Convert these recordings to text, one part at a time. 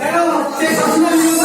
Pero se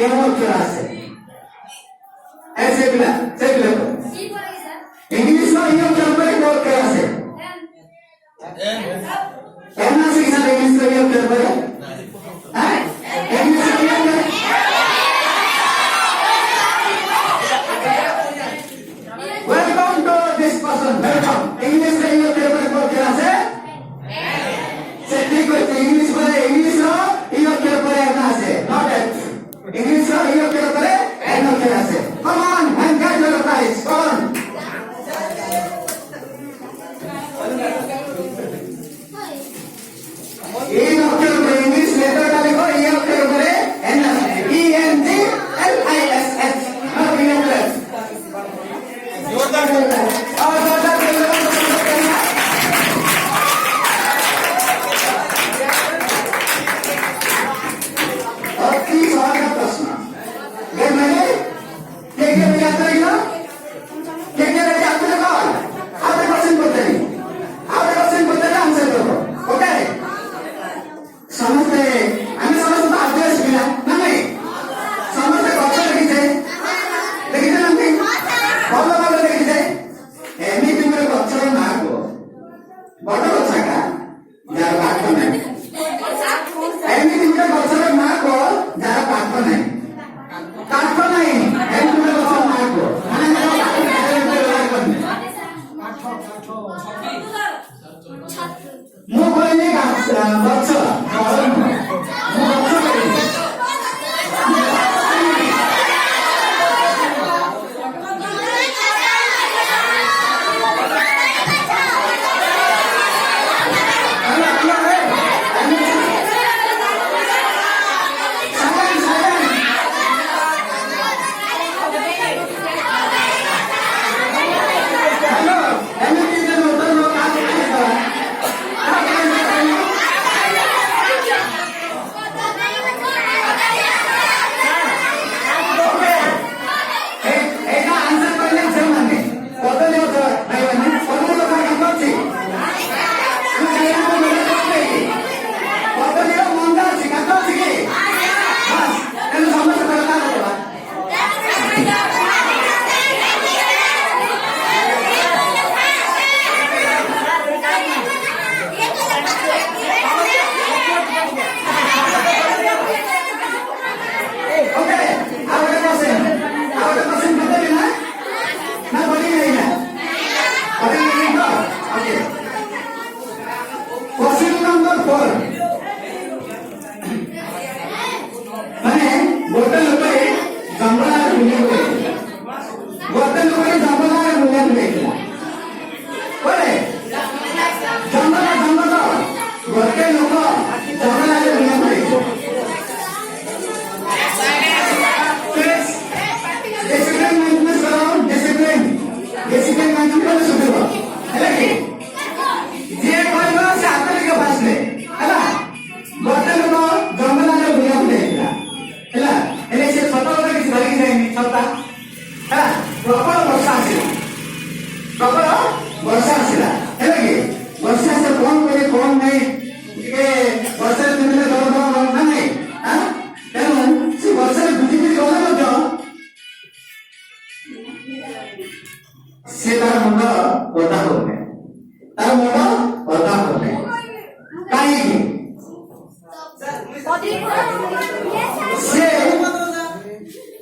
কেমন অক্ষর আছে সেগুলা সেগুলা ইংলিশ में ये अक्षर पर एक अक्षर আছে एन আছে কিনা ইংলিশ में ये अक्षर पर হ্যাঁ इंग्लिश में ये welcome to this person welcome English में ये अक्षर पर एक अक्षर আছে से ठीक है इंग्लिश में इंग्लिश रो ये अक्षर पर एक আছে नॉट एट इंग्लिश रो ये अक्षर पर एक अक्षर আছে come on and get your prize come on ये अक्षर पर इंग्लिश लेटर का लिखो ये अक्षर पर N E N G L I S H अब ये प्लस जोरदार और जोरदार और 30 और का प्रश्न ये मैंने क्या याद रहेगा क्या याद रहेगा आधा क्वेश्चन बोलते हैं आंसर करो ओके समझते ଆମେ ସମସ୍ତେ ତ ଆଦିବାସୀ ପିଲା ନା ନାଇଁ ସମସ୍ତେ ଗଛ ଦେଖିଛେ ନା ନାଇଁ ଭଲ ଭାବରେ ଦେଖିଛେ ଏମିତି ଗୋଟେ ଗଛର ନାଁ କୁହ ବଡ ଗଛ ଏକା ଯାହାର ପାଠ ନାହିଁ ଏମିତି ଗୋଟେ ଗଛର ନାଁ କୁହ ଯାହାର ପାଠ ନାହିଁ ଏମିତି ଗୋଟେ ଗଛର ନାଁ କୁହ ମୁଁ କହିଲି ଗଛ क्या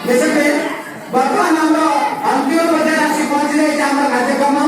ବର୍ତ୍ତମାନ ଆମର ଅନ୍ତିମ ପର୍ଯ୍ୟାୟରେ ଆସି ପହଞ୍ଚି ଯାଇଛି ଆମର କାର୍ଯ୍ୟକ୍ରମ।